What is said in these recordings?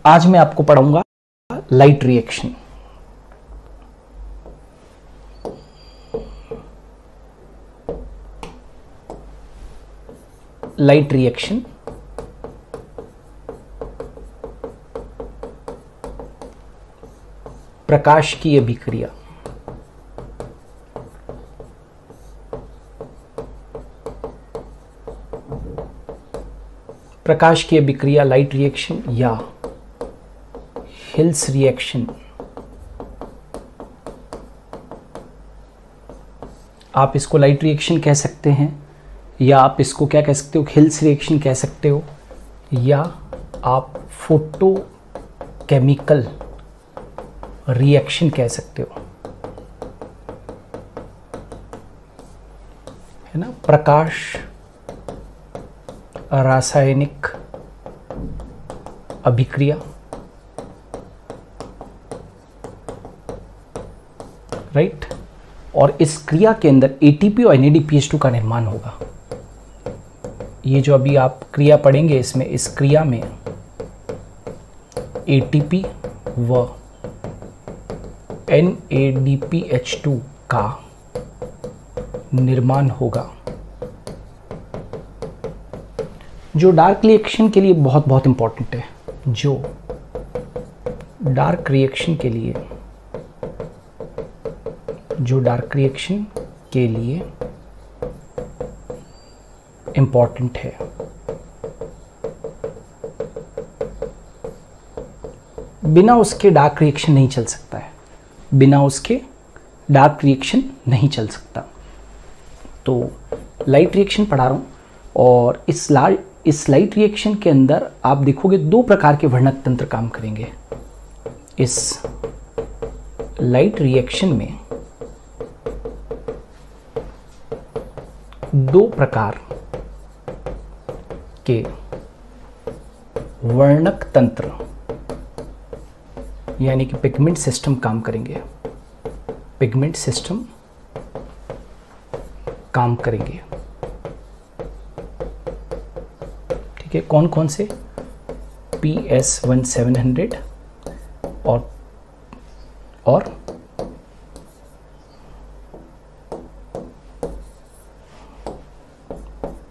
आज मैं आपको पढ़ाऊंगा लाइट रिएक्शन। लाइट रिएक्शन प्रकाश की अभिक्रिया। प्रकाश की अभिक्रिया लाइट रिएक्शन या हिल्स रिएक्शन। आप इसको लाइट रिएक्शन कह सकते हैं या आप इसको क्या कह सकते हो, हिल्स रिएक्शन कह सकते हो, या आप फोटो केमिकल रिएक्शन कह सकते हो, है ना। प्रकाश रासायनिक अभिक्रिया, राइट। और इस क्रिया के अंदर एटीपी और NADPH2 का निर्माण होगा। ये जो अभी आप क्रिया पढ़ेंगे इसमें, इस क्रिया में एटीपी व NADPH2 का निर्माण होगा, जो डार्क रिएक्शन के लिए बहुत बहुत इंपॉर्टेंट है। जो डार्क रिएक्शन के लिए इंपॉर्टेंट है। बिना उसके डार्क रिएक्शन नहीं चल सकता है, बिना उसके डार्क रिएक्शन नहीं चल सकता। तो लाइट रिएक्शन पढ़ा रहा हूँ, और इस लाइट रिएक्शन के अंदर आप देखोगे दो प्रकार के वर्णक तंत्र काम करेंगे। इस लाइट रिएक्शन में दो प्रकार के वर्णक तंत्र यानी कि पिगमेंट सिस्टम काम करेंगे। पिगमेंट सिस्टम काम करेंगे, ठीक है। कौन कौन से? PS1700 और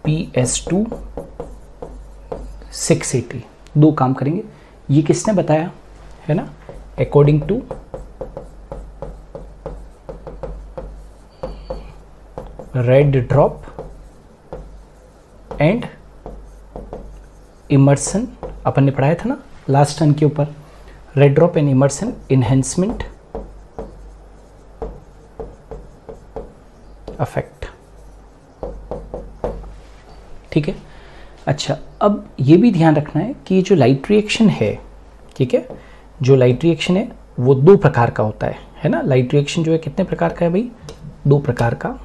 PS2680 दो काम करेंगे। ये किसने बताया, है ना? According to red drop and Emerson, अपन ने पढ़ाया था ना लास्ट टर्न के ऊपर, red drop and Emerson enhancement effect, ठीक है। अच्छा, अब ये भी ध्यान रखना है कि जो लाइट रिएक्शन है, ठीक है, जो लाइट रिएक्शन है वो दो प्रकार का होता है ना। लाइट रिएक्शन जो है कितने प्रकार का है भाई? दो प्रकार का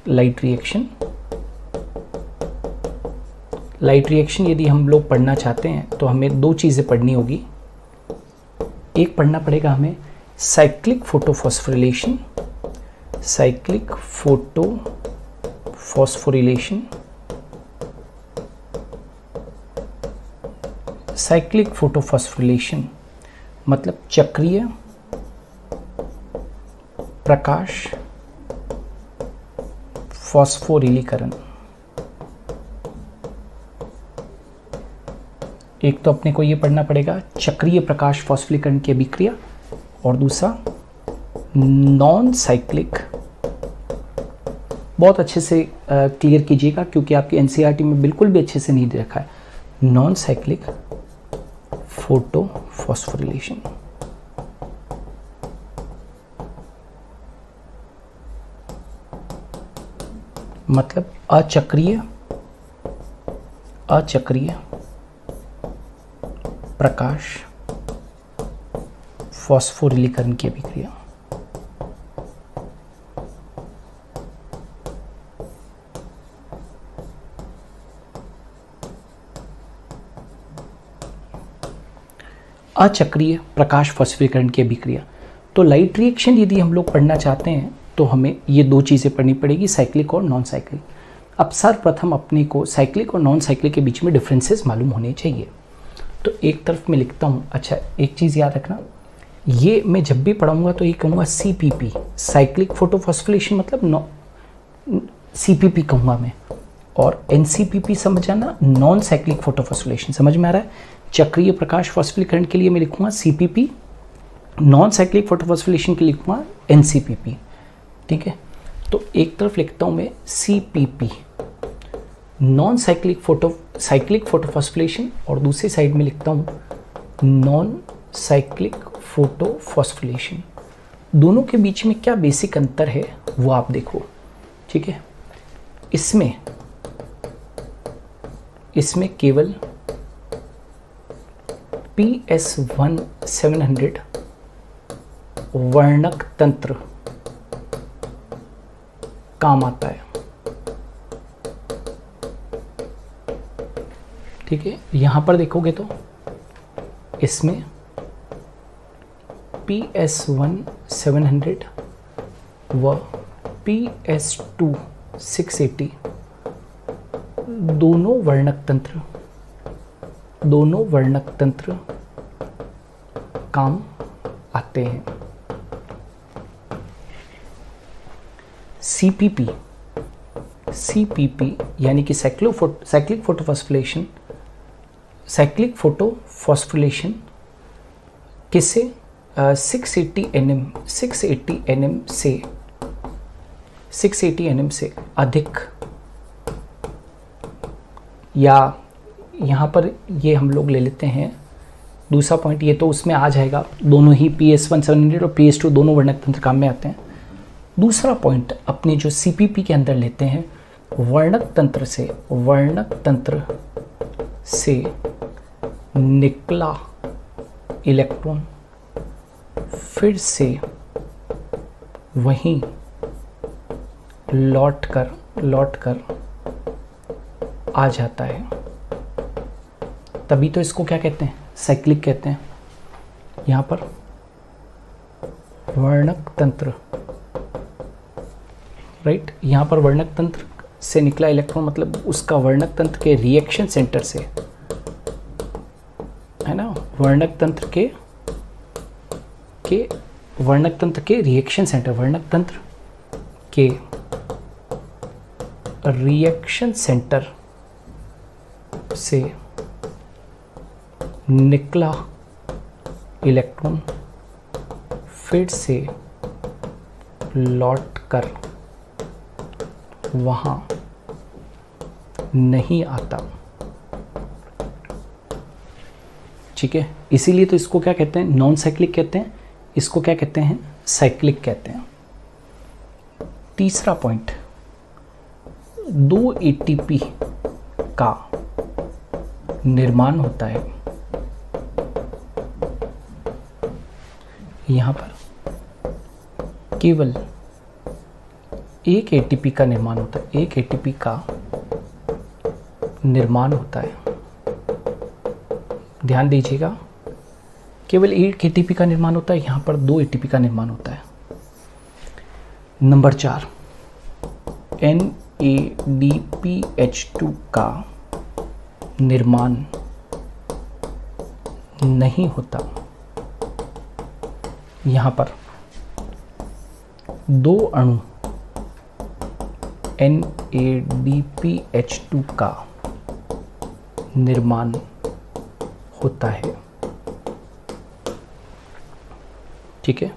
लाइट रिएक्शन। लाइट रिएक्शन यदि हम लोग पढ़ना चाहते हैं तो हमें दो चीज़ें पढ़नी होगी। एक पढ़ना पड़ेगा हमें cyclic photophosphorylation, cyclic photophosphorylation, cyclic photophosphorylation मतलब चक्रीय प्रकाश फॉस्फोरिलीकरण। एक तो अपने को ये पढ़ना पड़ेगा चक्रीय प्रकाश फॉस्फोरिलीकरण की अभिक्रिया, और दूसरा नॉन साइक्लिक। बहुत अच्छे से क्लियर कीजिएगा क्योंकि आपकी NCERT में बिल्कुल भी अच्छे से नहीं दे रखा है। नॉन साइक्लिक फोटोफॉस्फोरिलेशन, मतलब अचक्रीय प्रकाश फॉस्फोरिलीकरण की अभिक्रिया। अचक्रीय प्रकाश फॉस्फोरिलीकरण की अभिक्रिया। तो लाइट रिएक्शन यदि हम लोग पढ़ना चाहते हैं तो हमें ये दो चीज़ें पढ़नी पड़ेगी, साइक्लिक और नॉन साइक्लिक। अब सर्वप्रथम अपने को साइक्लिक और नॉन साइक्लिक के बीच में डिफरेंसेस मालूम होने चाहिए। तो एक तरफ मैं लिखता हूँ, अच्छा एक चीज़ याद रखना, ये मैं जब भी पढ़ाऊँगा तो ये कहूँगा CPP, साइक्लिक फोटोफॉस्फोरिलेशन, मतलब CPP कहूँगा मैं, और NCPP समझ जाना, नॉन साइक्लिक फोटोफॉस्फोरिलेशन। समझ में आ रहा है? चक्रीय प्रकाश फॉस्फोरिलीकरण के लिए मैं लिखूँगा CPP, नॉन साइक्लिक फोटोफॉस्फोरिलेशन के लिए लिखूँगा NCPP। ठीक है, तो एक तरफ लिखता हूँ मैं CPP, नॉन साइक्लिक फोटोफॉस्फोरिलेशन, और दूसरी साइड में लिखता हूँ नॉन साइक्लिक फोटोफॉस्फोरिलेशन। दोनों के बीच में क्या बेसिक अंतर है वो आप देखो। ठीक है, इसमें केवल PS1700 वर्णक तंत्र काम आता है। ठीक है, यहां पर देखोगे तो इसमें PS1700 व PS2 680 दोनों वर्णक तंत्र काम आते हैं। CPP यानी कि साइक्लिक फोटोफॉस्फोरिलेशन किससे 680 nm से अधिक, या यहाँ पर ये हम लोग ले लेते हैं दूसरा पॉइंट, ये तो उसमें आ जाएगा, दोनों ही PS1700 और PS2 दोनों वर्णक तंत्र काम में आते हैं। दूसरा पॉइंट अपने जो CPP के अंदर लेते हैं, वर्णक तंत्र से निकला इलेक्ट्रॉन फिर से वहीं लौट कर आ जाता है, तभी तो इसको क्या कहते हैं, साइक्लिक कहते हैं। यहाँ पर वर्णक तंत्र, राइट, यहाँ पर वर्णक तंत्र से निकला इलेक्ट्रॉन मतलब उसका वर्णक तंत्र के रिएक्शन सेंटर से, है ना, वर्णक तंत्र के रिएक्शन सेंटर, वर्णक तंत्र के रिएक्शन सेंटर से निकला इलेक्ट्रॉन फिर से लौटकर वहां नहीं आता। ठीक है, इसीलिए तो इसको क्या कहते हैं, नॉन साइक्लिक कहते हैं, इसको क्या कहते हैं, साइक्लिक कहते हैं। तीसरा पॉइंट, 2 ATP का निर्माण होता है। यहाँ पर केवल एक ATP का निर्माण होता है, एक ATP का निर्माण होता है। ध्यान दीजिएगा, केवल एक ATP का निर्माण होता है, यहाँ पर 2 ATP का निर्माण होता है। नंबर 4, NADPH2 का निर्माण नहीं होता। यहाँ पर 2 अणु NADPH2 का निर्माण होता है। ठीक है,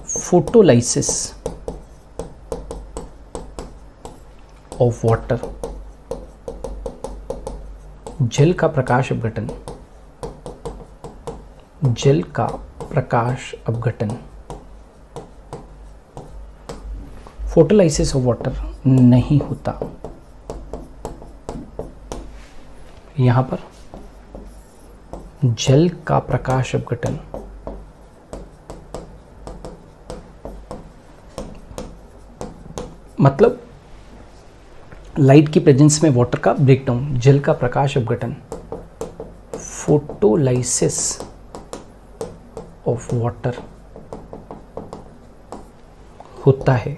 फोटोलाइसिस ऑफ वाटर, जल का प्रकाश अपघटन, फोटोलाइसिस ऑफ वाटर नहीं होता। यहां पर जल का प्रकाश अपघटन मतलब लाइट की प्रेजेंस में वाटर का ब्रेकडाउन, जल का प्रकाश अपघटन, फोटोलाइसिस ऑफ वाटर होता है।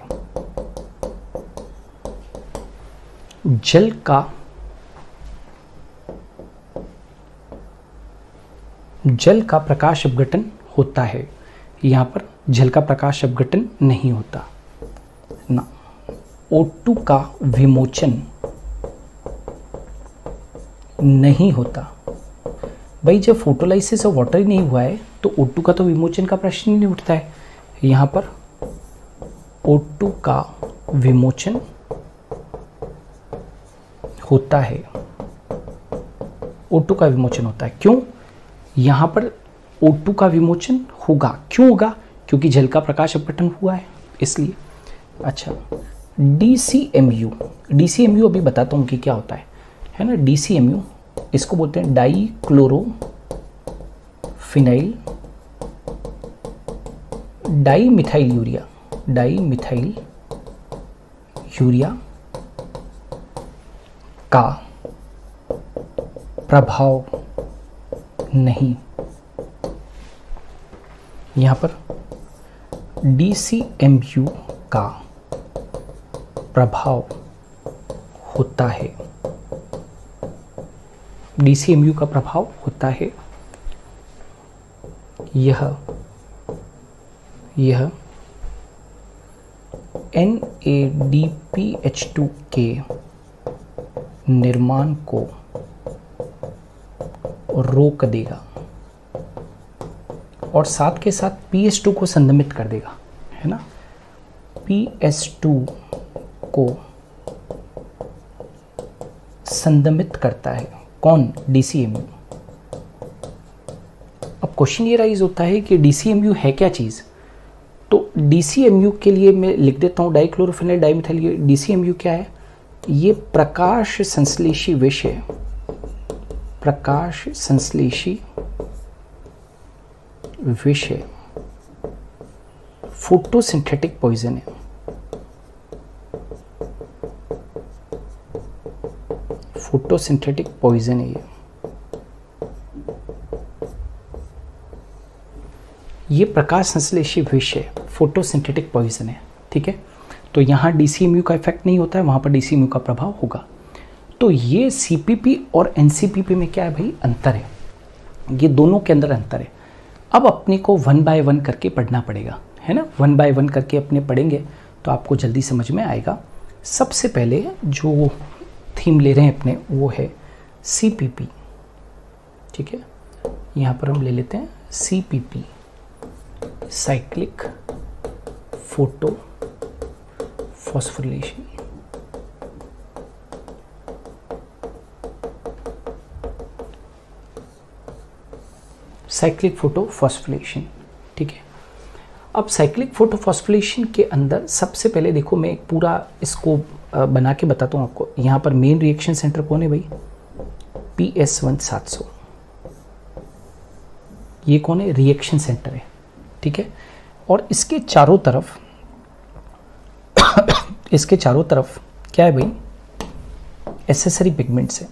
जल का प्रकाश अपघटन होता है, यहाँ पर जल का प्रकाश अपघटन नहीं होता ना। O2 का विमोचन नहीं होता। भाई जब फोटोलाइसिस ऑफ वाटर ही नहीं हुआ है तो O2 का तो विमोचन का प्रश्न ही नहीं उठता है। यहाँ पर O2 का विमोचन होता है, O2 का विमोचन होता है। क्यों? यहाँ पर O2 का विमोचन होगा। क्यों होगा? क्योंकि जल का प्रकाश अपघटन हुआ है इसलिए। अच्छा, DCMU, DCMU अभी बताता हूँ कि क्या होता है ना। DCMU इसको बोलते हैं dichlorophenyl dimethyl urea का प्रभाव नहीं। यहाँ पर DCMU का प्रभाव होता है, DCMU का प्रभाव होता है। यह NADPH2 के निर्माण को रोक देगा और साथ के साथ PS2 को संदमित कर देगा, है ना। PS2 को संदमित करता है कौन? DCMU। अब क्वेश्चन ये राइज होता है कि DCMU है क्या चीज़। तो DCMU के लिए मैं लिख देता हूँ डाइक्लोरोफिनाइल डाइमिथाइल। DCMU क्या है? ये प्रकाश संश्लेषी विष है, प्रकाश संश्लेषी विष है, फोटोसिंथेटिक पॉइजन है। फोटोसिंथेटिक पॉइजन है ये प्रकाश संश्लेषी विष है, फोटोसिंथेटिक पॉइजन है, ठीक है। तो यहाँ DCMU का इफेक्ट नहीं होता है, वहाँ पर DCMU का प्रभाव होगा। तो ये CPP और NCPP में क्या है भाई? अंतर है, ये दोनों के अंदर अंतर है। अब अपने को 1 बाय 1 करके पढ़ना पड़ेगा, है ना। 1 बाय 1 करके अपने पढ़ेंगे तो आपको जल्दी समझ में आएगा। सबसे पहले जो थीम ले रहे हैं अपने वो है CPP, ठीक है। यहाँ पर हम ले लेते हैं CPP, cyclic photo phosphorylation. Cyclic photophosphorylation, ठीक है। अब साइक्लिक फोटोफॉस्फोरिलेशन के अंदर सबसे पहले देखो, मैं एक पूरा इसको बना के बताता हूँ आपको। यहाँ पर मेन रिएक्शन सेंटर कौन है भाई? PS1700, ये कौन है? रिएक्शन सेंटर है, ठीक है। और इसके चारों तरफ इसके चारों तरफ क्या है भाई? एसेसरी पिगमेंट्स है।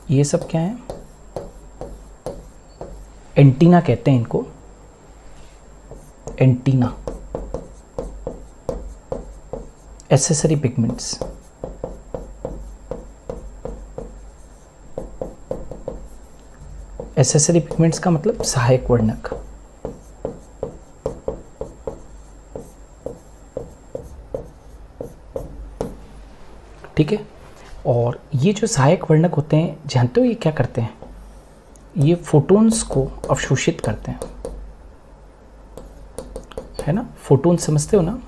ये सब क्या है? एंटीना कहते हैं इनको, antenna, accessory pigments. Accessory pigments का मतलब सहायक वर्णक। ठीक है। और ये जो सहायक वर्णक होते हैं, जानते हो ये क्या करते हैं? ये फोटोन्स को अवशोषित करते हैं, है ना। फोटोन समझते हो ना,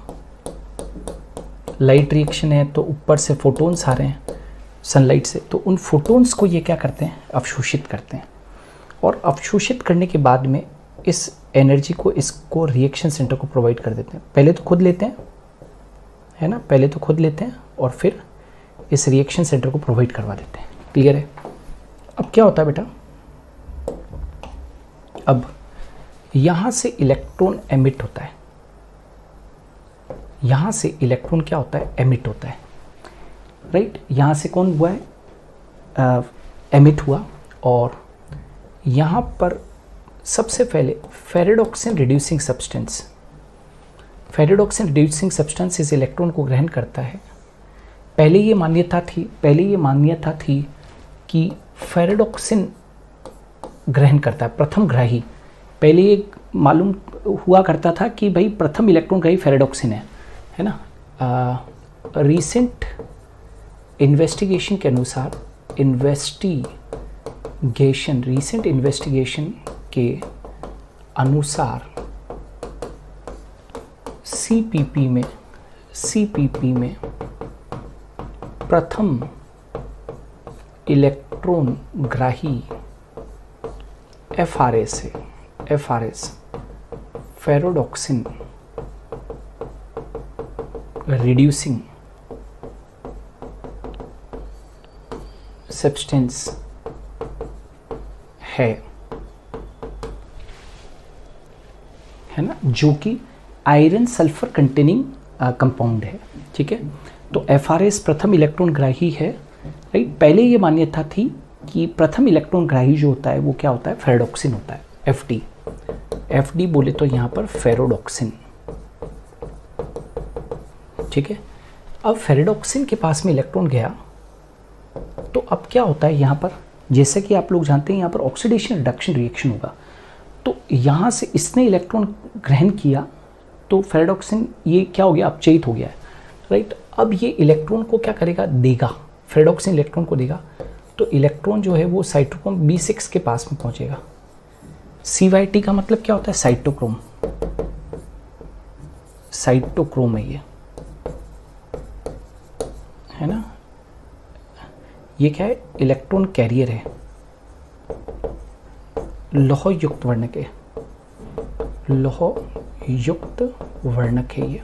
लाइट रिएक्शन है तो ऊपर से फोटोन्स आ रहे हैं सनलाइट से, तो उन फोटोन्स को ये क्या करते हैं? अवशोषित करते हैं। और अवशोषित करने के बाद में इस एनर्जी को इसको रिएक्शन सेंटर को प्रोवाइड कर देते हैं। पहले तो खुद लेते हैं, है ना, पहले तो खुद लेते हैं और फिर इस रिएक्शन सेंटर को प्रोवाइड करवा देते हैं। क्लियर है? अब क्या होता है बेटा, अब यहां से इलेक्ट्रॉन एमिट होता है, यहां से इलेक्ट्रॉन क्या होता है? एमिट होता है, राइट। यहां से कौन हुआ है? एमिट हुआ। और यहां पर सबसे पहले ferredoxin reducing substance, ferredoxin reducing substance इस इलेक्ट्रॉन को ग्रहण करता है। पहले ये मान्यता थी कि कि फेरेडॉक्सिन ग्रहण करता है, प्रथम ग्राही। पहले ये मालूम हुआ करता था कि भाई प्रथम इलेक्ट्रॉन ग्राही फेरेडॉक्सिन है ना। रीसेंट इन्वेस्टिगेशन के अनुसार, रीसेंट इन्वेस्टिगेशन के अनुसार सीपीपी में प्रथम इलेक्ट्रॉन ग्राही एफआरएस फेरेडॉक्सिन रिड्यूसिंग सब्सटेंस है ना, जो कि आयरन सल्फर कंटेनिंग कंपाउंड है। ठीक है, तो एफआरएस प्रथम इलेक्ट्रॉन ग्राही है, राइट। पहले ये मान्यता थी कि प्रथम इलेक्ट्रॉन ग्राही जो होता है वो क्या होता है, फेरेडॉक्सिन होता है, एफडी बोले तो यहाँ पर फेरेडॉक्सिन। ठीक है, अब फेरेडॉक्सिन के पास में इलेक्ट्रॉन गया तो अब क्या होता है यहाँ पर, जैसे कि आप लोग जानते हैं यहाँ पर ऑक्सीडेशन रिडक्शन रिएक्शन होगा। तो यहाँ से इसने इलेक्ट्रॉन ग्रहण किया तो फेरेडॉक्सिन ये क्या हो गया, अपचयित हो गया है, राइट। अब ये इलेक्ट्रॉन को क्या करेगा, देगा, फेरेडॉक्सिन इलेक्ट्रॉन को देगा। तो इलेक्ट्रॉन जो है वो साइटोक्रोम B6 के पास में पहुंचेगा। CYT का मतलब क्या होता है, साइटोक्रोम है ये, है ना। ये क्या है, इलेक्ट्रॉन कैरियर है, लौह युक्त वर्णक है, लौह युक्त वर्णक है ये।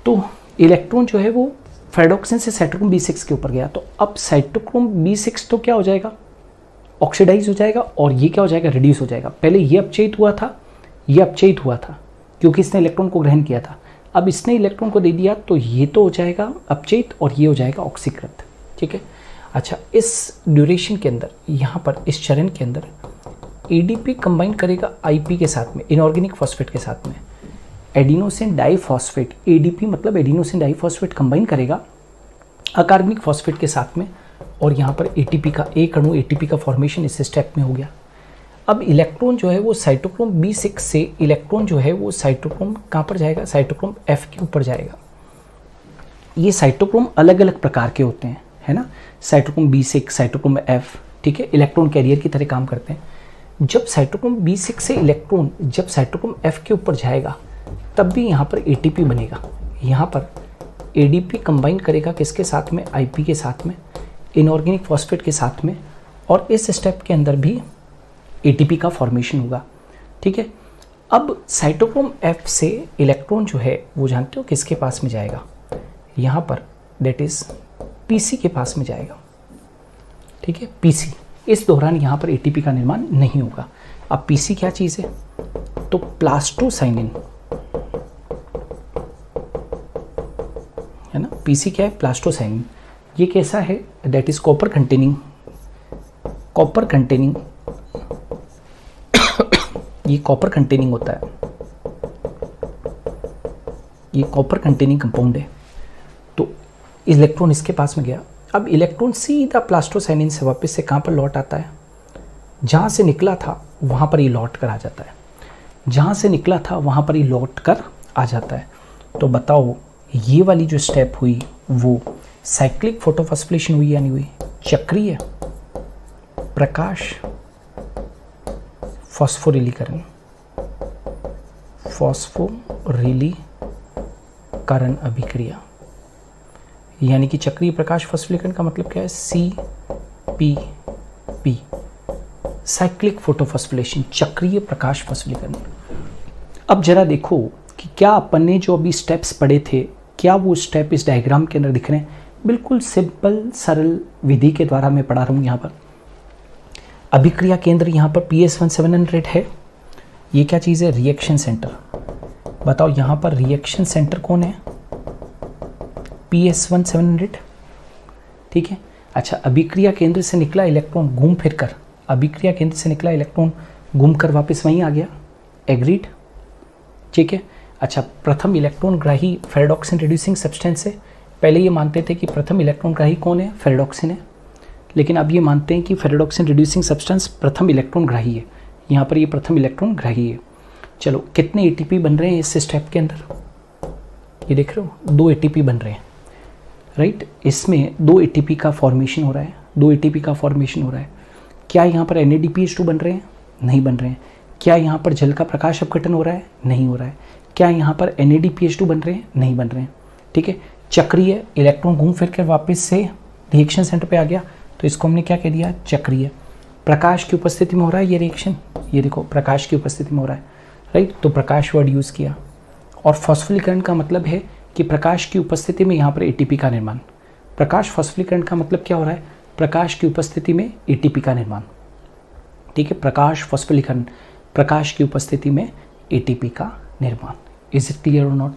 तो इलेक्ट्रॉन जो है वो फेरेडॉक्सिन से साइटोक्रोम B6 के ऊपर गया। तो अब साइटोक्रोम B6 तो क्या हो जाएगा, ऑक्सीडाइज हो जाएगा, और ये क्या हो जाएगा, रिड्यूस हो जाएगा। पहले ये अपचयित हुआ था, ये अपचयित हुआ था क्योंकि इसने इलेक्ट्रॉन को ग्रहण किया था। अब इसने इलेक्ट्रॉन को दे दिया तो ये तो हो जाएगा अपचयित और ये हो जाएगा ऑक्सीकृत। ठीक है, अच्छा, इस ड्यूरेशन के अंदर, यहाँ पर इस चरण के अंदर एडीपी कंबाइन करेगा आईपी के साथ में, इनऑर्गेनिक फॉस्फेट के साथ में, एडिनोसिन डाइफॉस्फेट, एडीपी मतलब एडिनोसिन डाइफॉस्फेट कंबाइन करेगा अकार्बनिक फॉस्फेट के साथ में, और यहाँ पर एटीपी का एक अणु, एटीपी का फॉर्मेशन इस स्टेप में हो गया। अब इलेक्ट्रॉन जो है वो साइटोक्रोम B6 से इलेक्ट्रॉन जो है वो साइटोक्रोम कहाँ पर जाएगा, साइटोक्रोम F के ऊपर जाएगा। ये साइटोक्रोम अलग अलग प्रकार के होते हैं, है ना, साइटोक्रोम B6, साइटोक्रोम F, ठीक है, इलेक्ट्रॉन कैरियर की तरह काम करते हैं। जब साइटोक्रोम B6 से इलेक्ट्रॉन जब साइटोक्रोम F के ऊपर जाएगा तब भी यहाँ पर एटीपी बनेगा। यहाँ पर एडीपी कंबाइन करेगा किसके साथ में, आईपी के साथ में, इनऑर्गेनिक फॉस्फेट के साथ में, और इस स्टेप के अंदर भी एटीपी का फॉर्मेशन होगा। ठीक है, अब साइटोक्रोम F से इलेक्ट्रॉन जो है वो जानते हो किसके पास में जाएगा, यहाँ पर दैट इज पीसी के पास में जाएगा। ठीक है, पीसी, इस दौरान यहाँ पर एटीपी का निर्माण नहीं होगा। अब पीसी क्या चीज़ है, तो प्लास्टोसाइनिन, है ना, पीसी क्या है, प्लास्टोसाइनिन। ये कैसा है, दैट इज कॉपर कंटेनिंग, ये कॉपर कंटेनिंग होता है, ये कॉपर कंटेनिंग कंपाउंड है। तो इलेक्ट्रॉन इसके पास में गया। अब इलेक्ट्रॉन सीधा प्लास्टोसाइनिन से वापस से कहाँ पर लौट आता है, जहाँ से निकला था वहाँ पर ही लौट कर आ जाता है, जहाँ से निकला था वहाँ पर ही लौट कर आ जाता है। तो बताओ ये वाली जो स्टेप हुई वो साइक्लिक फोटोफॉस्फोरिलेशन हुई या नहीं हुई, चक्रीय प्रकाश फॉस्फोरिलीकरण, फॉस्फोरिलीकरण अभिक्रिया, यानी कि चक्रीय प्रकाश फॉस्फोरिलीकरण का मतलब क्या है, CPP, साइक्लिक फोटोफॉस्फोरिलेशन, चक्रीय प्रकाश फॉस्फोरिलीकरण। अब जरा देखो कि क्या अपन ने जो अभी स्टेप्स पढ़े थे, क्या वो स्टेप इस डायग्राम के अंदर दिख रहे हैं। बिल्कुल सिंपल सरल विधि के द्वारा मैं पढ़ा रहा हूँ। यहाँ पर अभिक्रिया केंद्र यहाँ पर PS1700 है। ये क्या चीज़ है, रिएक्शन सेंटर। बताओ यहाँ पर रिएक्शन सेंटर कौन है, PS1700, ठीक है। अच्छा, अभिक्रिया केंद्र से निकला इलेक्ट्रॉन घूम फिर कर, अभिक्रिया केंद्र से निकला इलेक्ट्रॉन घूम कर वापस वहीं आ गया, एग्रीड, ठीक है। अच्छा, प्रथम इलेक्ट्रॉन ग्राही फेरेडॉक्सिन रिड्यूसिंग सब्सटेंस है। पहले ये मानते थे कि प्रथम इलेक्ट्रॉन ग्राही कौन है, फेरेडॉक्सिन है। लेकिन अब ये मानते हैं कि फेरेडोक्सिन रिड्यूसिंग सब्सटेंस प्रथम इलेक्ट्रॉन ग्राही है, यहाँ पर ये प्रथम इलेक्ट्रॉन ग्राही है। चलो कितने एटीपी बन रहे हैं इस स्टेप के अंदर, ये देख रहे हो 2 एटीपी बन रहे हैं, राइट। इसमें 2 एटीपी का फॉर्मेशन हो रहा है, 2 एटीपी का फॉर्मेशन हो रहा है। क्या यहाँ पर NADPH2 बन रहे हैं? नहीं बन रहे हैं। क्या यहाँ पर जल का प्रकाश अपघटन हो रहा है? नहीं हो रहा है। क्या यहाँ पर NADPH2 बन रहे हैं? नहीं बन रहे हैं, ठीक है। चक्रीय, इलेक्ट्रॉन घूम फिर कर वापस से रिएक्शन सेंटर पे आ गया, तो इसको हमने क्या कह दिया? चक्रीय। प्रकाश की उपस्थिति में हो रहा है ये रिएक्शन, ये देखो प्रकाश की उपस्थिति में हो रहा है, राइट। तो प्रकाश वर्ड यूज़ किया। और फॉस्फोरिलीकरण का मतलब है कि प्रकाश की उपस्थिति में यहाँ पर एटीपी का निर्माण। प्रकाश फॉस्फोरिलीकरण का मतलब क्या हो रहा है? प्रकाश की उपस्थिति में एटीपी का निर्माण, ठीक है। प्रकाश फॉस्फोरिलीकरण, प्रकाश की उपस्थिति में एटीपी का निर्माण। इज इट क्लियर और नॉट?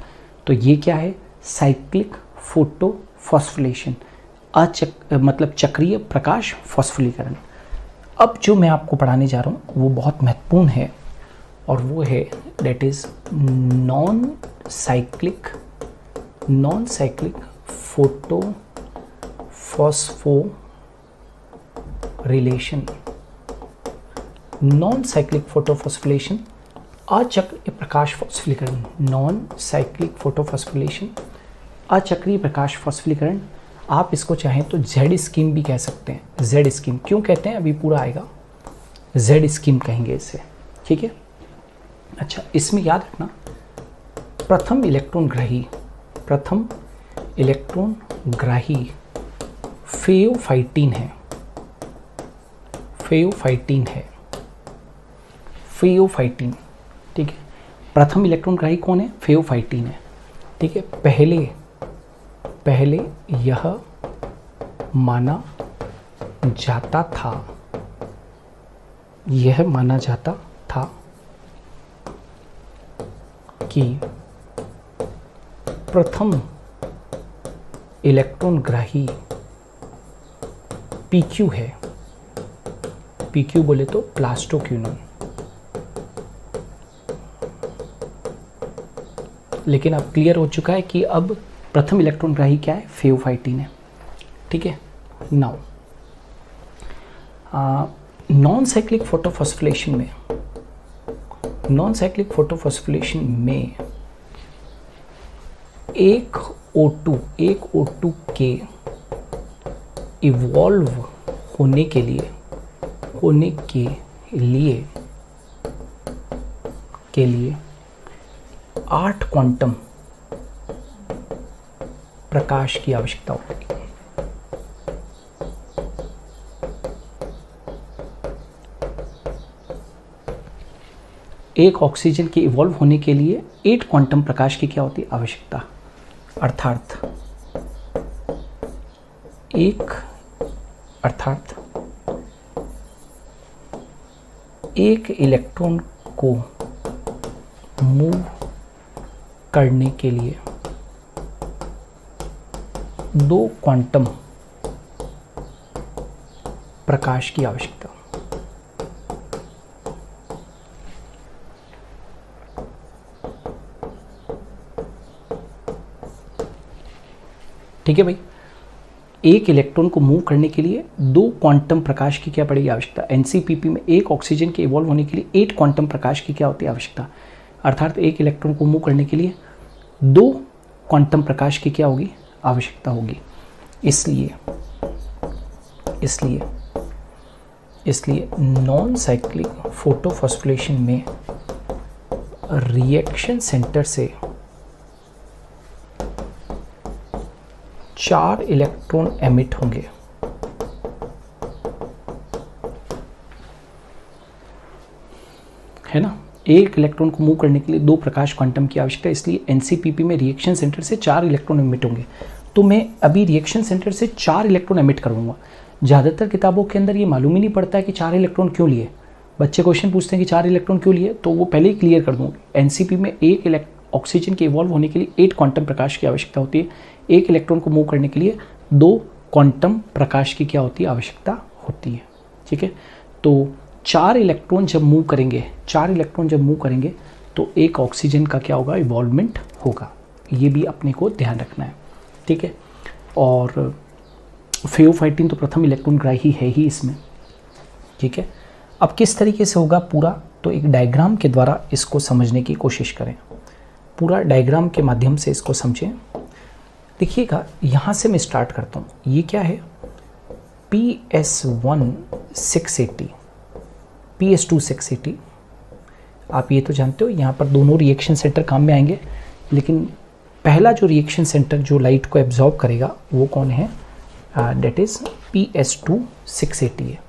तो ये क्या है? साइक्लिक फोटोफॉस्फोरिलेशन, मतलब चक्रीय प्रकाश फॉस्फोरिलीकरण। अब जो मैं आपको पढ़ाने जा रहा हूँ वो बहुत महत्वपूर्ण है, और वो है that is non cyclic photophosphorylation. Non cyclic photophosphorylation, अचक्रीय प्रकाश फॉस्फोरिलीकरण। नॉन साइक्लिक फोटोफॉस्फोरिलेशन, अचक्रीय प्रकाश फॉस्फोरिलीकरण। आप इसको चाहें तो जेड स्कीम भी कह सकते हैं। जेड स्कीम क्यों कहते हैं अभी पूरा आएगा, जेड स्कीम कहेंगे इसे, ठीक है। अच्छा, इसमें याद रखना प्रथम इलेक्ट्रॉन ग्राही फेओफाइटिन है, फेओफाइटिन, ठीक है। प्रथम इलेक्ट्रॉन ग्राही कौन है? फेओफाइटिन है, ठीक है। पहले यह माना जाता था कि प्रथम इलेक्ट्रॉन ग्राही PQ है। PQ बोले तो प्लास्टोक्विनोन, लेकिन अब क्लियर हो चुका है कि अब प्रथम इलेक्ट्रॉन ग्राही क्या है? फेओफाइटिन है, ठीक है। नाउ नॉन साइक्लिक फोटोफॉस्फोरिलेशन में एक O2 के इवॉल्व होने के लिए 8 क्वांटम प्रकाश की आवश्यकता होती है। एक ऑक्सीजन के इवॉल्व होने के लिए 8 क्वांटम प्रकाश की क्या होती है? आवश्यकता। अर्थात एक इलेक्ट्रॉन को मूव करने के लिए 2 क्वांटम प्रकाश की आवश्यकता। ठीक है भाई, एक इलेक्ट्रॉन को मूव करने के लिए 2 क्वांटम प्रकाश की क्या पड़ेगी? आवश्यकता। एनसीपीपी में एक ऑक्सीजन के इवॉल्व होने के लिए 8 क्वांटम प्रकाश की क्या होती है? आवश्यकता। अर्थात एक इलेक्ट्रॉन को मूव करने के लिए 2 क्वांटम प्रकाश की क्या होगी? आवश्यकता होगी। इसलिए नॉन साइक्लिक फोटोफॉस्फोरिलेशन में रिएक्शन सेंटर से 4 इलेक्ट्रॉन एमिट होंगे। है ना, एक इलेक्ट्रॉन को मूव करने के लिए 2 प्रकाश क्वांटम की आवश्यकता है। इसलिए एनसीपीपी में रिएक्शन सेंटर से 4 इलेक्ट्रॉन एमिट होंगे। तो मैं अभी रिएक्शन सेंटर से 4 इलेक्ट्रॉन एमिट करूंगा। ज़्यादातर किताबों के अंदर ये मालूम ही नहीं पड़ता है कि 4 इलेक्ट्रॉन क्यों लिए। बच्चे क्वेश्चन पूछते हैं कि 4 इलेक्ट्रॉन क्यों लिए, तो वो पहले ही क्लियर कर दूँ। एनसीपी में एक ऑक्सीजन के इवॉल्व होने के लिए 8 क्वांटम प्रकाश की आवश्यकता होती है। एक इलेक्ट्रॉन को मूव करने के लिए 2 क्वांटम प्रकाश की क्या होती है? आवश्यकता होती है। ठीक है, तो 4 इलेक्ट्रॉन जब मूव करेंगे तो एक ऑक्सीजन का क्या होगा? इवॉल्वमेंट होगा। ये भी अपने को ध्यान रखना है। ठीक है, और फेओफाइटिन तो प्रथम इलेक्ट्रॉन ग्राही है ही इसमें, ठीक है। अब किस तरीके से होगा पूरा, तो एक डायग्राम के द्वारा इसको समझने की कोशिश करें, पूरा डायग्राम के माध्यम से इसको समझें। देखिएगा यहाँ से मैं स्टार्ट करता हूँ, ये क्या है PS1 680, PS2 680, आप ये तो जानते हो यहाँ पर दोनों रिएक्शन सेंटर काम में आएंगे, लेकिन पहला जो रिएक्शन सेंटर जो लाइट को एब्जॉर्ब करेगा वो कौन है, डेट इज़ PS2 680 है।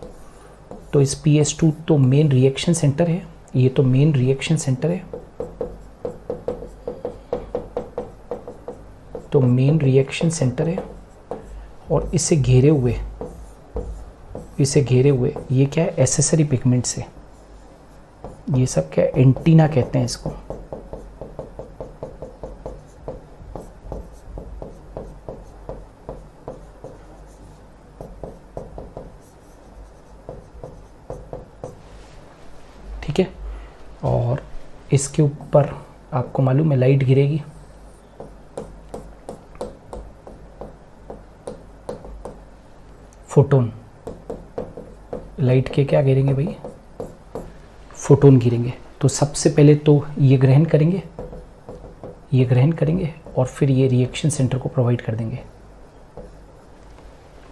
तो इस PS2 तो मेन रिएक्शन सेंटर है, ये तो मेन रिएक्शन सेंटर है, तो मेन रिएक्शन सेंटर है, और इससे घेरे हुए ये क्या है, एसेसरी पिगमेंट से, ये सब क्या है, एंटीना कहते हैं इसको। ठीक है, और इसके ऊपर आपको मालूम है लाइट गिरेगी, फोटोन, लाइट के क्या गिरेंगे भाई, फोटोन गिरेंगे। तो सबसे पहले तो ये ग्रहण करेंगे और फिर ये रिएक्शन सेंटर को प्रोवाइड कर देंगे,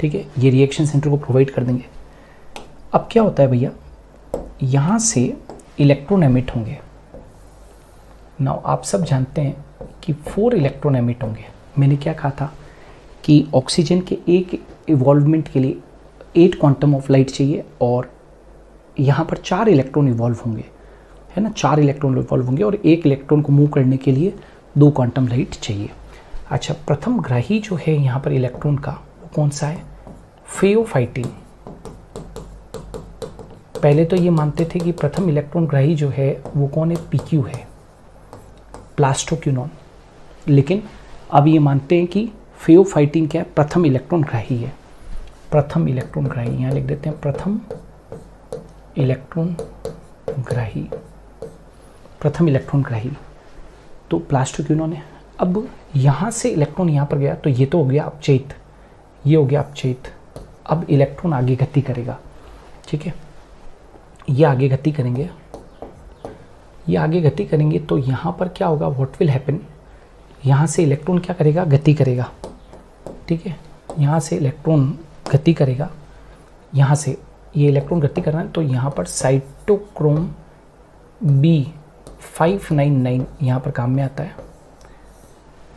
ठीक है, ये रिएक्शन सेंटर को प्रोवाइड कर देंगे। अब क्या होता है भैया, यहाँ से इलेक्ट्रॉन एमिट होंगे। नाउ आप सब जानते हैं कि 4 इलेक्ट्रॉन एमिट होंगे। मैंने क्या कहा था कि ऑक्सीजन के एक इवॉल्वमेंट के लिए 8 क्वांटम ऑफ लाइट चाहिए, और यहाँ पर 4 इलेक्ट्रॉन इवॉल्व होंगे, है ना, 4 इलेक्ट्रॉन इवॉल्व होंगे, और एक इलेक्ट्रॉन को मूव करने के लिए 2 क्वांटम लाइट चाहिए। अच्छा, प्रथम ग्राही जो है यहाँ पर इलेक्ट्रॉन का वो कौन सा है, फेओफाइटिन। पहले तो ये मानते थे कि प्रथम इलेक्ट्रॉन ग्राही जो है वो कौन है, PQ है, प्लास्टोक्यूनॉन, लेकिन अब ये मानते हैं कि फेओफाइटिन क्या है, प्रथम इलेक्ट्रॉन ग्राही है। प्रथम इलेक्ट्रॉन ग्राही यहाँ लिख देते हैं, प्रथम इलेक्ट्रॉन ग्राही, तो प्लास्टोक्यूनॉन है। अब यहाँ से इलेक्ट्रॉन यहाँ पर गया, तो ये तो हो गया अपचयित, ये हो गया अपचयित। अब इलेक्ट्रॉन आगे गति करेगा, ठीक है, ये आगे गति करेंगे, तो यहाँ पर क्या होगा, व्हाट विल हैपन, यहाँ से इलेक्ट्रॉन क्या करेगा, गति करेगा, ठीक है, यहाँ से इलेक्ट्रॉन गति करेगा, यहाँ से ये इलेक्ट्रॉन गति कर रहा है, तो यहाँ पर साइटोक्रोम B599 यहाँ पर काम में आता है,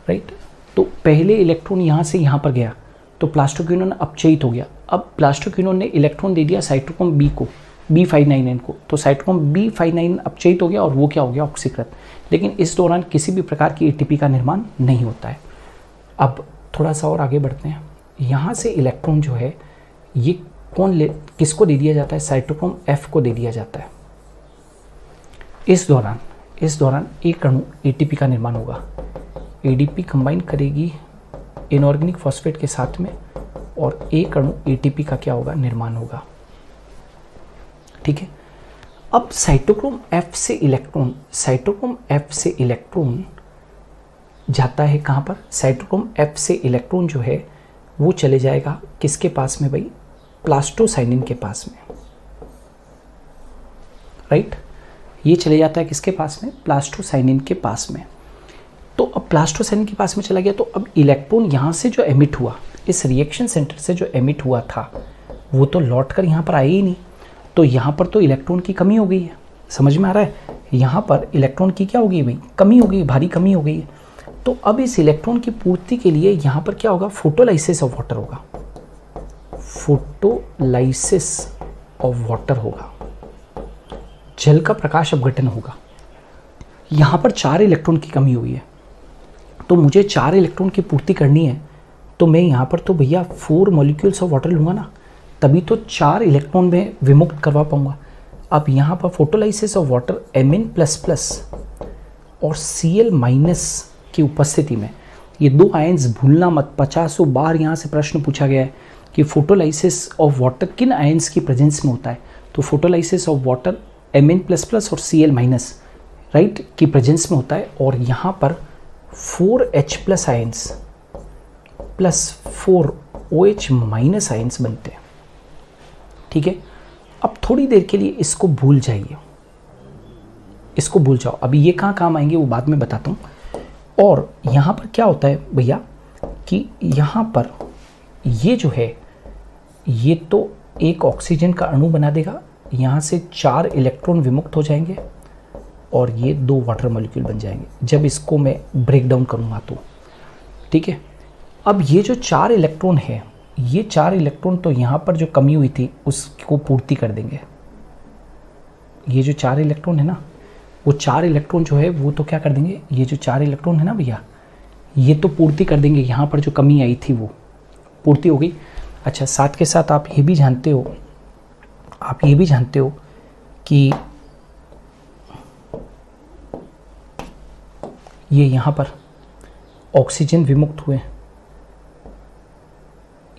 राइट। तो पहले इलेक्ट्रॉन यहाँ से यहाँ पर गया, तो प्लास्टोक्यूनॉन अपचयित हो गया। अब प्लास्टोक्यूनॉन ने इलेक्ट्रॉन दे दिया साइटोक्रोम B को, B599 को, तो साइटोक्रोम B599 अपचयित हो गया और वो क्या हो गया, ऑक्सीकृत। लेकिन इस दौरान किसी भी प्रकार की ATP का निर्माण नहीं होता है। अब थोड़ा सा और आगे बढ़ते हैं, यहाँ से इलेक्ट्रॉन जो है ये किसको दे दिया जाता है, साइटोक्रोम F को दे दिया जाता है। इस दौरान एक अणु ATP का निर्माण होगा, ADP कंबाइन करेगी इनऑर्गेनिक फॉस्फेट के साथ में, और एक अणु ATP का क्या होगा, निर्माण होगा, ठीक है। अब साइटोक्रोम F से इलेक्ट्रॉन जाता है कहाँ पर, साइटोक्रोम F से इलेक्ट्रॉन जो है वो चले जाएगा किसके पास में भाई, प्लास्टोसाइनिन के पास में, राइट। ये चले जाता है किसके पास में, प्लास्टोसाइनिन के पास में। तो अब प्लास्टोसाइनिन के पास में चला गया, तो अब इलेक्ट्रॉन यहाँ से जो एमिट हुआ, इस रिएक्शन सेंटर से जो एमिट हुआ था, वो तो लौट कर यहाँ पर आया ही नहीं, तो यहाँ पर तो इलेक्ट्रॉन की कमी हो गई है। समझ में आ रहा है, यहाँ पर इलेक्ट्रॉन की क्या हो गई भाई, कमी हो गई, भारी कमी हो गई है। तो अब इस इलेक्ट्रॉन की पूर्ति के लिए यहाँ पर क्या होगा, फोटोलाइसिस ऑफ वाटर होगा, फोटोलाइसिस ऑफ वाटर होगा, जल का प्रकाश अपघटन होगा। यहाँ पर 4 इलेक्ट्रॉन की कमी हुई है, तो मुझे 4 इलेक्ट्रॉन की पूर्ति करनी है, तो मैं यहाँ पर तो भैया 4 मॉलिक्यूल्स ऑफ वाटर लूँगा ना, तभी तो 4 इलेक्ट्रॉन में विमुक्त करवा पाऊँगा। अब यहाँ पर फोटोलाइसिस ऑफ वाटर Mn++ और Cl- की उपस्थिति में, ये 2 आयन्स भूलना मत, 50 बार यहाँ से प्रश्न पूछा गया है कि फोटोलाइसिस ऑफ वाटर किन आयन्स की प्रेजेंस में होता है, तो फोटोलाइसिस ऑफ वाटर Mn++ और Cl- राइट की प्रेजेंस में होता है। और यहाँ पर 4H+ ions plus 4 OH minus ions बनते हैं। ठीक है, अब थोड़ी देर के लिए इसको भूल जाइए, इसको भूल जाओ, अभी ये कहाँ काम आएंगे वो बाद में बताता हूँ। और यहाँ पर क्या होता है भैया कि यहाँ पर ये जो है ये तो एक ऑक्सीजन का अणु बना देगा, यहाँ से 4 इलेक्ट्रॉन विमुक्त हो जाएंगे और ये 2 वाटर मॉलिक्यूल बन जाएंगे जब इसको मैं ब्रेक डाउन करूँगा तो। ठीक है, अब ये जो 4 इलेक्ट्रॉन है, ये 4 इलेक्ट्रॉन तो यहाँ पर जो कमी हुई थी उसको पूर्ति कर देंगे। ये जो 4 इलेक्ट्रॉन है ना, वो 4 इलेक्ट्रॉन जो है वो तो क्या कर देंगे, ये जो 4 इलेक्ट्रॉन है ना भैया, ये तो पूर्ति कर देंगे, यहाँ पर जो कमी आई थी वो पूर्ति हो गई। अच्छा, साथ के साथ आप ये भी जानते हो, आप ये भी जानते हो कि ये यहाँ पर ऑक्सीजन विमुक्त हुए,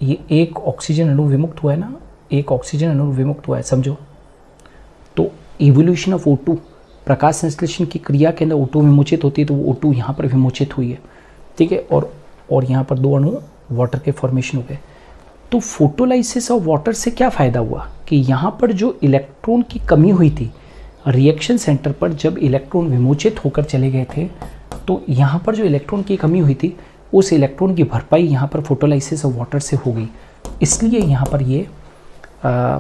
ये एक ऑक्सीजन अणु विमुक्त हुआ है ना, एक ऑक्सीजन अणु विमुक्त हुआ है समझो। तो इवोल्यूशन ऑफ O2, प्रकाश संश्लेषण की क्रिया के अंदर O2 विमोचित होती है, तो वो O2 यहाँ पर विमोचित हुई है। ठीक है, और यहाँ पर 2 अणु वाटर के फॉर्मेशन हो गए। तो फोटोलाइसिस ऑफ वाटर से क्या फ़ायदा हुआ कि यहाँ पर जो इलेक्ट्रॉन की कमी हुई थी रिएक्शन सेंटर पर, जब इलेक्ट्रॉन विमोचित होकर चले गए थे, तो यहाँ पर जो इलेक्ट्रॉन की कमी हुई थी उस इलेक्ट्रॉन की भरपाई यहाँ पर फोटोलाइसिस ऑफ वाटर से हो गई, इसलिए यहाँ पर ये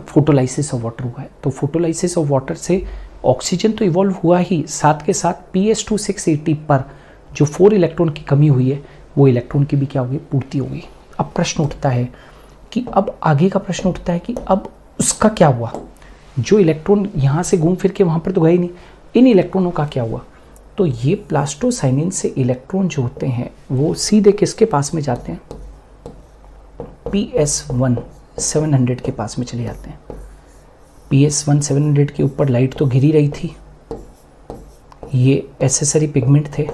फोटोलाइसिस ऑफ वाटर हुआ है। तो फोटोलाइसिस ऑफ वाटर से ऑक्सीजन तो इवॉल्व हुआ ही, साथ के साथ PS2 पर जो 4 इलेक्ट्रॉन की कमी हुई है वो इलेक्ट्रॉन की भी क्या होगी, पूर्ति होगी। अब प्रश्न उठता है कि अब आगे का प्रश्न उठता है कि अब उसका क्या हुआ, जो इलेक्ट्रॉन यहाँ से घूम फिर के वहाँ पर तो गए नहीं, इन इलेक्ट्रॉनों का क्या हुआ। तो ये प्लास्टोसाइनिन से इलेक्ट्रॉन जो होते हैं वो सीधे किसके पास में जाते हैं, PS1 700 के पास में चले जाते हैं। PS1 700 के ऊपर लाइट तो गिरी रही थी, ये एसेसरी पिगमेंट थे,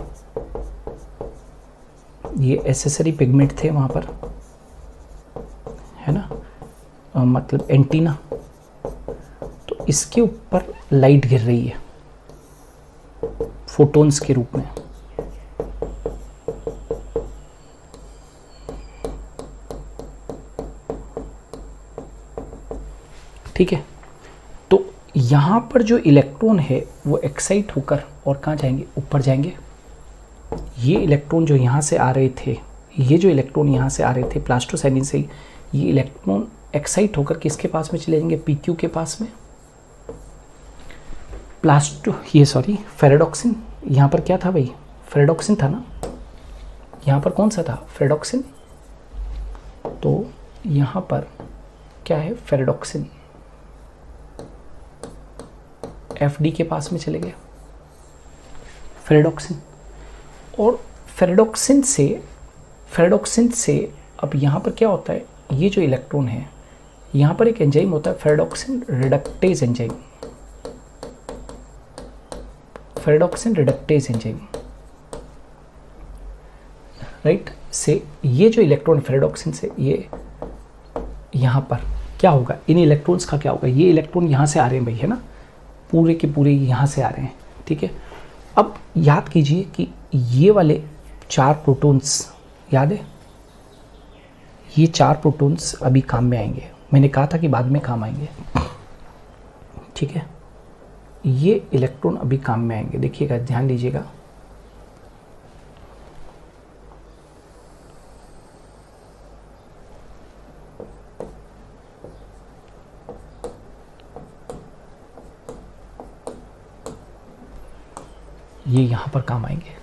ये एसेसरी पिगमेंट थे वहाँ पर, है ना, मतलब एंटीना। तो इसके ऊपर लाइट गिर रही है फोटॉन्स के रूप में। ठीक है, तो यहाँ पर जो इलेक्ट्रॉन है वो एक्साइट होकर और कहाँ जाएंगे, ऊपर जाएंगे। ये इलेक्ट्रॉन जो यहाँ से आ रहे थे, ये जो इलेक्ट्रॉन यहाँ से आ रहे थे प्लास्टोसाइनिन से, ये इलेक्ट्रॉन एक्साइट होकर किसके पास में चले जाएंगे, PQ के पास में। फेरेडॉक्सिन, यहाँ पर क्या था भाई, फेरेडॉक्सिन था ना, यहाँ पर कौन सा था, फेरेडॉक्सिन। तो यहाँ पर क्या है, फेरेडॉक्सिन, FD के पास में चले गए फेरेडॉक्सिन। और फेरेडॉक्सिन से अब यहाँ पर क्या होता है, ये जो इलेक्ट्रॉन है, यहाँ पर एक एंजाइम होता है ferredoxin reductase enzyme, ferredoxin reductase enzyme, right. से ये जो इलेक्ट्रॉन फेरेडॉक्सिन से, ये यहाँ पर क्या होगा, इन इलेक्ट्रॉन्स का क्या होगा, ये इलेक्ट्रॉन यहाँ से आ रहे हैं भाई, है ना, पूरे के पूरे यहाँ से आ रहे हैं। ठीक है, अब याद कीजिए कि ये वाले 4 प्रोटॉन्स याद है, ये 4 प्रोटॉन्स अभी काम में आएंगे, मैंने कहा था कि बाद में काम आएंगे। ठीक है, ये इलेक्ट्रॉन अभी काम में आएंगे, देखिएगा, ध्यान दीजिएगा। ये यहाँ पर काम आएंगे।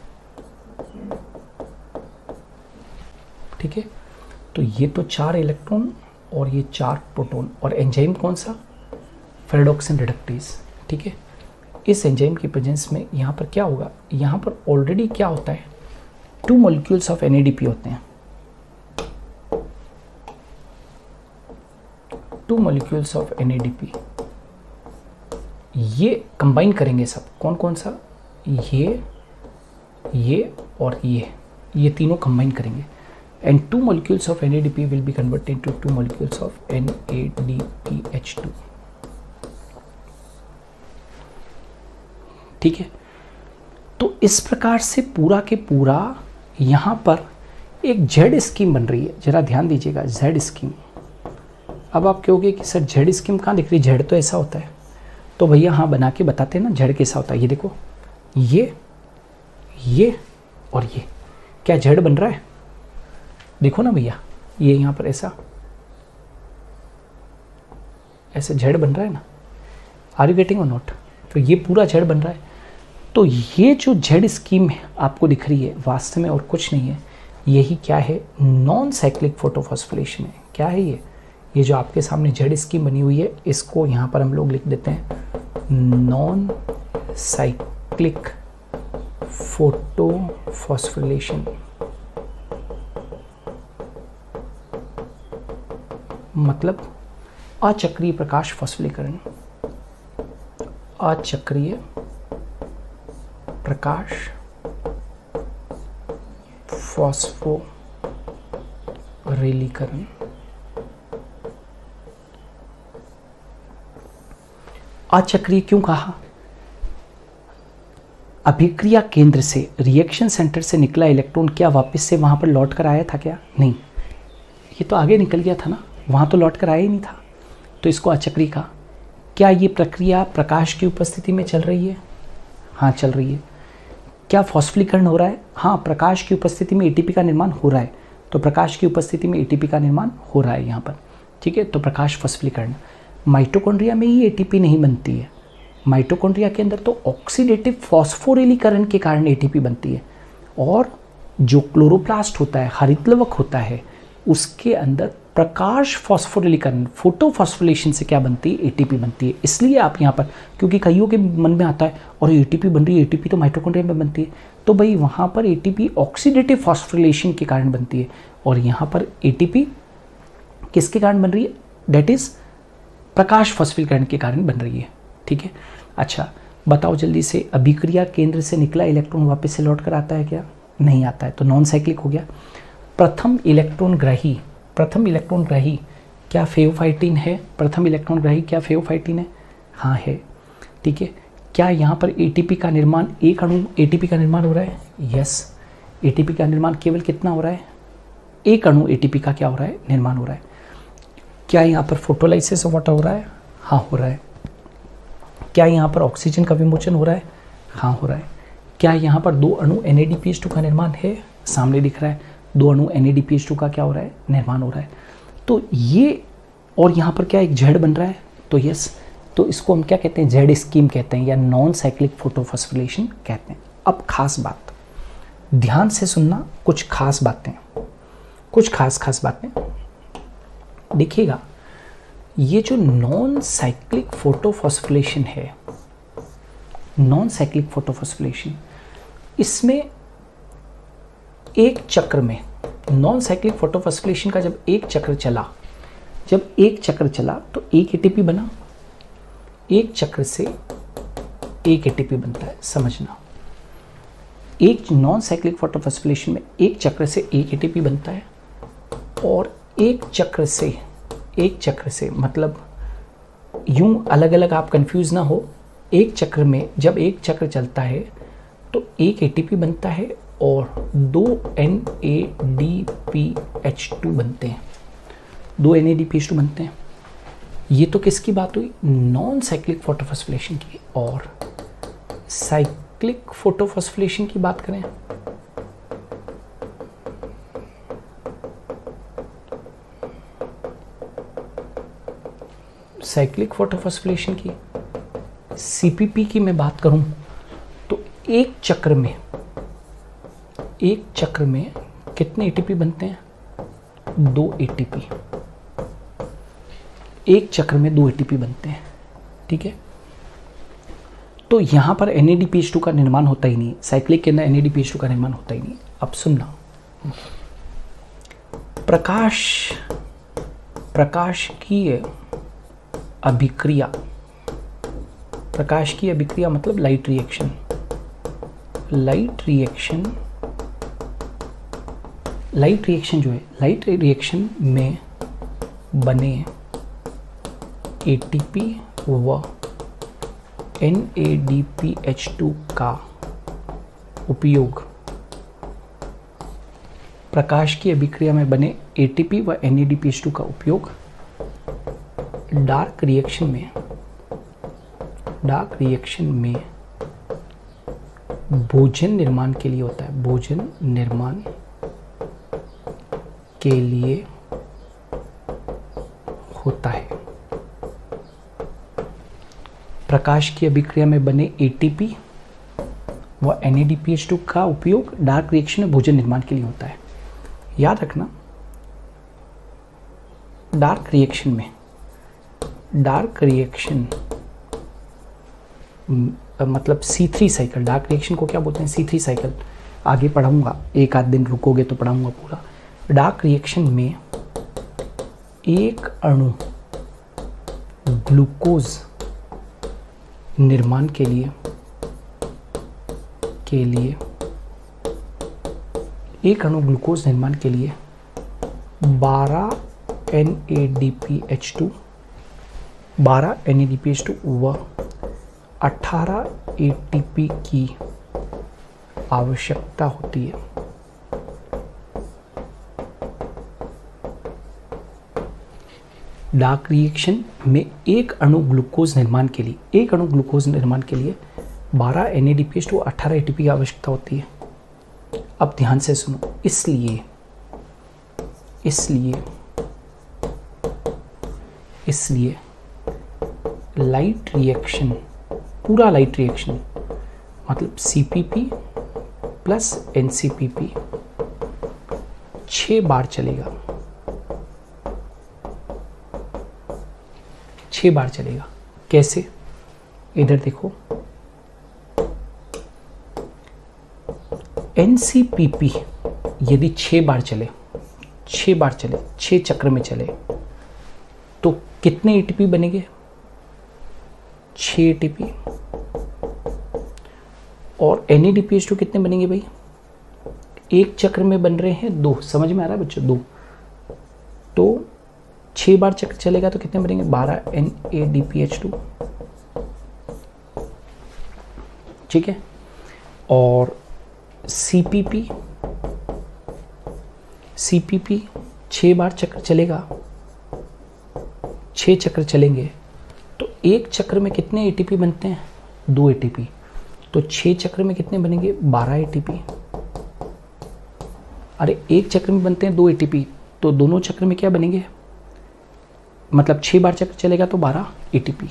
ठीक है, तो ये तो 4 इलेक्ट्रॉन और ये 4 प्रोटॉन, और एंजाइम कौन सा, फेरेडॉक्सिन रिडक्टेज। ठीक है, इस एंजाइम की प्रेजेंस में यहाँ पर क्या होगा, यहाँ पर ऑलरेडी क्या होता है, 2 मॉलिक्यूल्स ऑफ NADP होते हैं, 2 मॉलिक्यूल्स ऑफ NADP, ये कंबाइन करेंगे सब, कौन कौन सा, ये और ये तीनों कंबाइन करेंगे, and 2 molecules of NADP will be converted into 2 molecules of NADPH2। ठीक है, तो इस प्रकार से पूरा के पूरा यहाँ पर एक जेड स्कीम बन रही है, जरा ध्यान दीजिएगा, जेड स्कीम। अब आप कहोगे कि सर जेड स्कीम कहाँ दिख रही है, जेड तो ऐसा होता है। तो भैया हाँ बना के बताते हैं ना जेड कैसा होता है। ये देखो, ये और ये, क्या जेड बन रहा है? देखो ना भैया, ये यहाँ पर ऐसा जेड बन रहा है ना, आर यू गेटिंग और नॉट? तो ये पूरा जेड बन रहा है। तो ये जो जेड स्कीम है आपको दिख रही है, वास्तव में और कुछ नहीं है, यही क्या है, नॉन साइक्लिक फोटोफॉस्फोरिलेशन है। क्या है ये जो आपके सामने जेड स्कीम बनी हुई है, इसको यहाँ पर हम लोग लिख देते हैं नॉन साइक्लिक फोटोफॉस्फोरिलेशन। मतलब अचक्रीय प्रकाश फॉस्फोरीकरण, अचक्रीय प्रकाश फॉस्फोरिलीकरण। अचक्रीय क्यों कहा? अभिक्रिया केंद्र से, रिएक्शन सेंटर से निकला इलेक्ट्रॉन क्या वापस से वहां पर लौट कर आया था क्या? नहीं, ये तो आगे निकल गया था ना, वहां तो लौट कर आया ही नहीं था, तो इसको अचक्रीय कहा। क्या ये प्रक्रिया प्रकाश की उपस्थिति में चल रही है? हाँ चल रही है। क्या फॉस्फोरीकरण हो रहा है? हाँ, प्रकाश की उपस्थिति में एटीपी का निर्माण हो रहा है, तो प्रकाश की उपस्थिति में एटीपी का निर्माण हो रहा है यहाँ पर, ठीक है। तो प्रकाश फॉस्फोरीकरण। माइटोकॉन्ड्रिया में ही एटीपी नहीं बनती है, माइटोकॉन्ड्रिया के अंदर तो ऑक्सीडेटिव फॉस्फोरिलीकरण के कारण एटीपी बनती है, और जो क्लोरोप्लास्ट होता है, हरितलवक होता है, उसके अंदर प्रकाश फॉस्फोरिलीकरण, फोटोफॉस्फोरिलेशन से क्या बनती है, एटीपी बनती है। इसलिए आप यहाँ पर, क्योंकि कईयों के मन में आता है और एटीपी बन रही है, एटीपी तो माइटोकॉन्ड्रिया में बनती है, तो भाई वहाँ पर एटीपी ऑक्सीडेटिव फॉस्फोरिलेशन के कारण बनती है, और यहाँ पर एटीपी किसके कारण बन रही है, डेट इज प्रकाश फॉस्फोरीकरण के कारण बन रही है, ठीक है। अच्छा बताओ जल्दी से, अभिक्रिया केंद्र से निकला इलेक्ट्रॉन वापस से लौट कर आता है क्या? नहीं आता है, तो नॉन साइक्लिक हो गया। प्रथम इलेक्ट्रॉन ग्राही क्या फेओफाइटिन है? प्रथम इलेक्ट्रॉन ग्राही क्या फेओफाइटिन है? हाँ है, ठीक है। क्या यहाँ पर एटीपी का निर्माण, एक अणु एटीपी का निर्माण हो रहा है? यस, एटीपी का निर्माण केवल कितना हो रहा है? एक अणु एटीपी का क्या हो रहा है, निर्माण हो रहा है। क्या यहाँ पर फोटोलाइसिस ऑफ वाटर हो रहा है? हाँ हो रहा है। क्या यहाँ पर ऑक्सीजन का विमोचन हो रहा है? हाँ हो रहा है। क्या यहाँ पर दो अणु NADPH2 का निर्माण है? सामने दिख रहा है, दो अणु NADPH2 का क्या हो रहा है, निर्माण हो रहा है। तो ये, और यहाँ पर क्या एक जेड बन रहा है, तो यस, तो इसको हम क्या कहते हैं, जेड स्कीम कहते हैं, या नॉन साइक्लिक फोटोफॉस्फोरिलेशन कहते हैं। अब खास बात, ध्यान से सुनना, कुछ खास बातें, कुछ खास बातें देखिएगा। ये जो नॉन साइक्लिक फोटोफॉस्फोरिलेशन है, नॉन साइक्लिक फोटोफॉस्फोरिलेशन, इसमें एक चक्र में, नॉन साइक्लिक फोटोफॉस्फोरिलेशन का जब एक चक्र चला तो एक एटीपी बना, एक चक्र से एक एटीपी बनता है, समझना। एक नॉन साइक्लिक फोटोफॉस्फोरिलेशन में एक चक्र से एक एटीपी बनता है, और एक चक्र से मतलब यूं अलग अलग आप कंफ्यूज ना हो, एक चक्र में जब एक चक्र चलता है तो एक एटीपी बनता है और दो NADPH2 बनते हैं, दो NADPH2 बनते हैं। ये तो किसकी बात हुई, नॉन साइक्लिक फोटोफॉस्फोरिलेशन की। और साइक्लिक फोटोफॉस्फोरिलेशन की बात करें, साइक्लिक फोटोफॉस्फोरिलेशन की, CPP की मैं बात करूं तो एक चक्र में कितने एटीपी बनते हैं, दो एटीपी, एक चक्र में दो एटीपी बनते हैं, ठीक है। तो यहां पर NADPH2 का निर्माण होता ही नहीं, साइक्लिक के अंदर NADPH2 का निर्माण होता ही नहीं। अब सुनना, प्रकाश की अभिक्रिया मतलब लाइट रिएक्शन, जो है, लाइट रिएक्शन में बने एटीपी व NADPH2 का उपयोग प्रकाश की अभिक्रिया में बने एटीपी व NADPH2 का उपयोग डार्क रिएक्शन में भोजन निर्माण के लिए होता है। भोजन निर्माण के लिए होता है। प्रकाश की अभिक्रिया में बने एटीपी व NADPH2 का उपयोग डार्क रिएक्शन में भोजन निर्माण के लिए होता है। याद रखना, डार्क रिएक्शन मतलब C3 साइकिल। डार्क रिएक्शन को क्या बोलते हैं? C3 cycle. आगे पढ़ाऊंगा, एक आध दिन रुकोगे तो पढ़ाऊंगा पूरा। डार्क रिएक्शन में एक अणु ग्लूकोज निर्माण के लिए एक अणु ग्लूकोज निर्माण के लिए 12 NADPH2 व 18 ATP की आवश्यकता होती है। डार्क रिएक्शन में एक अणु ग्लूकोज निर्माण के लिए 12 NADPH2 व 18 ATP की आवश्यकता होती है। अब ध्यान से सुनो, इसलिए लाइट रिएक्शन, पूरा लाइट रिएक्शन मतलब CPP प्लस NCPP 6 बार चलेगा। 6 बार चलेगा। कैसे? इधर देखो, NCPP यदि 6 बार चले, 6 चक्र में चले तो कितने ATP बनेंगे? 6 ATP। और NADPH2 कितने बनेंगे भाई? एक चक्र में बन रहे हैं 2। समझ में आ रहा है बच्चों? 2। तो 6 बार चक्र चलेगा तो कितने बनेंगे? 12 NADPH2। ठीक है। और CPP 6 बार चक्र चलेगा, 6 चक्र चलेंगे तो एक चक्र में कितने ATP बनते हैं? 2 ATP। तो 6 चक्र में कितने बनेंगे? 12 ATP। अरे एक चक्र में बनते हैं 2 ATP, तो दोनों चक्र में क्या बनेंगे? मतलब 6 बार चक्र चलेगा तो 12 ATP।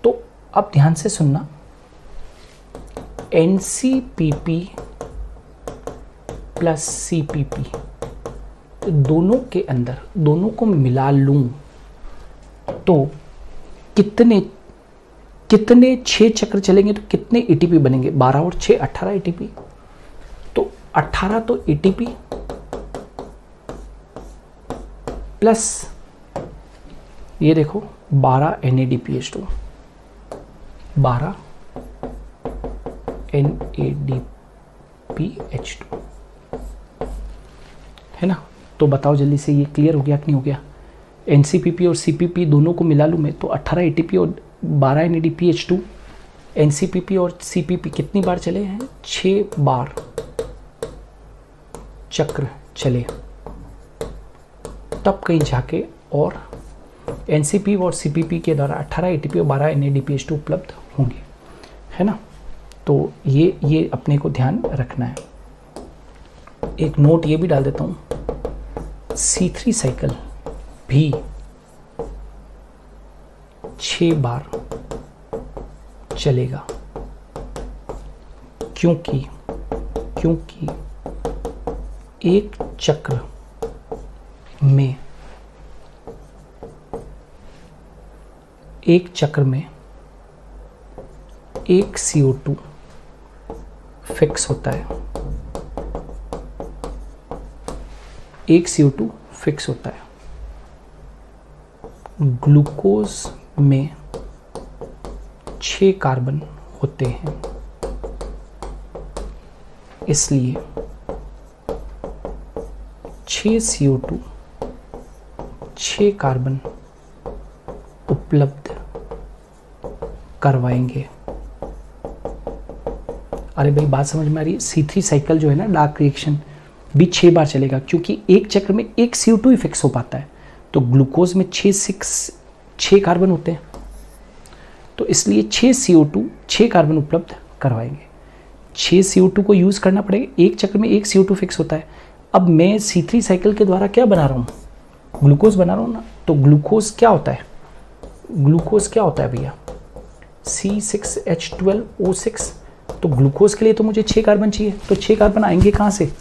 तो अब ध्यान से सुनना, NCPP प्लस CPP दोनों के अंदर, दोनों को मिला लूं तो कितने 6 चक्र चलेंगे तो कितने ATP बनेंगे? 12 और 6 18 ATP। तो 18 तो ATP प्लस ये देखो 12 NADPH2, 12 NADPH2 है ना। तो बताओ जल्दी से, ये क्लियर हो गया कि नहीं हो गया? NCPP और CPP दोनों को मिला लूँ मैं तो 18 ATP और 12 NADPH2। NCPP और CPP कितनी बार चले हैं? 6 बार चक्र चले, तब कहीं जाके और NCP और CPP के द्वारा 18 ATP और 12 NADPH2 उपलब्ध होंगे, है ना। तो ये अपने को ध्यान रखना है। एक नोट ये भी डाल देता हूँ, C3 साइकिल भी 6 बार चलेगा क्योंकि एक चक्र में एक CO2 फिक्स होता है, एक CO2 फिक्स होता है। ग्लूकोज में 6 कार्बन होते हैं, इसलिए 6 CO2 6 कार्बन उपलब्ध करवाएंगे। अरे भाई बात समझ में आ रही है? C3 साइकिल जो है ना, डार्क रिएक्शन, भी 6 बार चलेगा, क्योंकि एक चक्र में एक CO2 ही फिक्स हो पाता है। तो ग्लूकोज में 6 कार्बन होते हैं, तो इसलिए 6 CO2 6 कार्बन उपलब्ध करवाएंगे। 6 CO2 को यूज़ करना पड़ेगा, एक चक्र में एक CO2 फिक्स होता है। अब मैं C3 साइकिल के द्वारा क्या बना रहा हूँ, ग्लूकोज बना रहा हूँ ना। तो ग्लूकोज क्या होता है, ग्लूकोज क्या होता है भैया, C6H12O6। तो ग्लूकोज के लिए तो मुझे 6 कार्बन चाहिए, तो 6 कार्बन आएंगे कहाँ से,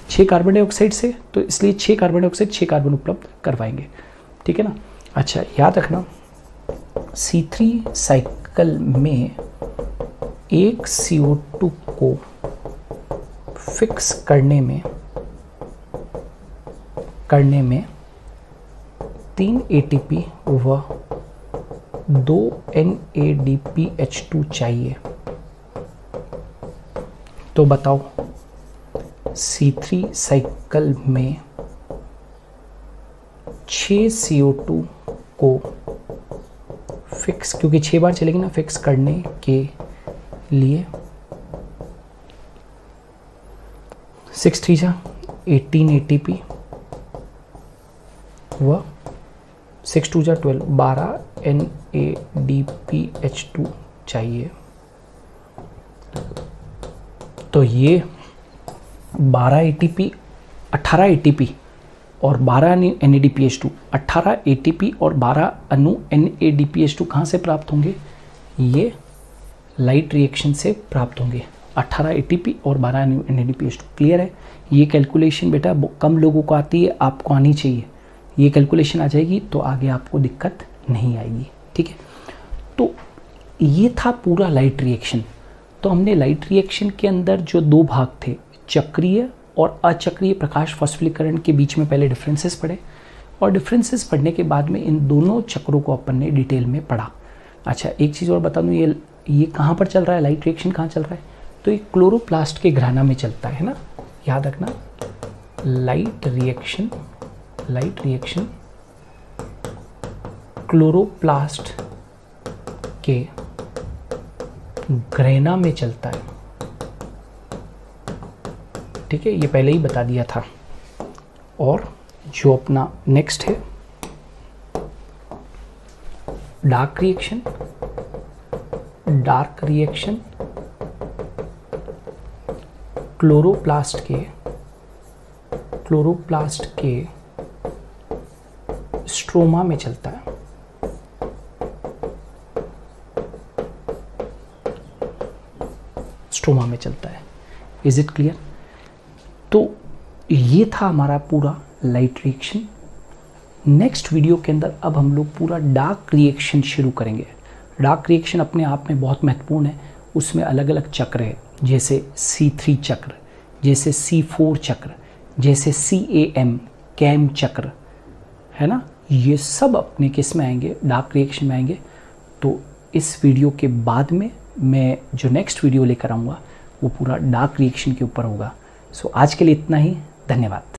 6 कार्बन डाइऑक्साइड से, तो इसलिए 6 कार्बन डाइऑक्साइड 6 कार्बन उपलब्ध करवाएंगे, ठीक है ना। अच्छा याद रखना, C3 साइकिल में एक CO2 को फिक्स करने में 3 ATP व 2 NADPH2 चाहिए। तो बताओ C3 साइकिल में 6 CO2 को फिक्स, क्योंकि 6 बार चलेगी ना, फिक्स करने के लिए 6 3 जा 18 ATP व 6 2 जा 12 NADPH2 चाहिए। तो ये 12 ATP 18 ATP और 12 NADPH2, 18 ATP और 12 अणु NADPH2 कहाँ से प्राप्त होंगे, ये लाइट रिएक्शन से प्राप्त होंगे। 18 ATP और 12 NADPH2। क्लियर है। ये कैलकुलेशन बेटा कम लोगों को आती है, आपको आनी चाहिए। ये कैलकुलेशन आ जाएगी तो आगे आपको दिक्कत नहीं आएगी, ठीक है। तो ये था पूरा लाइट रिएक्शन। तो हमने लाइट रिएक्शन के अंदर जो 2 भाग थे, चक्रीय और अचक्रीय प्रकाश फॉस्फोरिलीकरण के बीच में पहले डिफरेंसेस पढ़े, और डिफरेंसेस पढ़ने के बाद में इन दोनों चक्रों को अपन ने डिटेल में पढ़ा। अच्छा एक चीज़ और बता दूँ, ये कहाँ पर चल रहा है, लाइट रिएक्शन कहाँ चल रहा है, तो ये क्लोरोप्लास्ट के घराना में चलता है ना, याद रखना। लाइट रिएक्शन क्लोरोप्लास्ट के घरेना में चलता है, ठीक है, ये पहले ही बता दिया था। और जो अपना नेक्स्ट है डार्क रिएक्शन क्लोरोप्लास्ट के स्ट्रोमा में चलता है। स्ट्रोमा में चलता है। Is it clear. तो ये था हमारा पूरा लाइट रिएक्शन। नेक्स्ट वीडियो के अंदर अब हम लोग पूरा डार्क रिएक्शन शुरू करेंगे। डार्क रिएक्शन अपने आप में बहुत महत्वपूर्ण है। उसमें अलग अलग चक्र है, जैसे C3 चक्र, जैसे C4 चक्र, जैसे कैम चक्र, है ना। ये सब अपने किस में आएंगे, डार्क रिएक्शन में आएंगे। तो इस वीडियो के बाद में मैं जो नेक्स्ट वीडियो लेकर आऊँगा वो पूरा डार्क रिएक्शन के ऊपर होगा। सो आज के लिए इतना ही। धन्यवाद।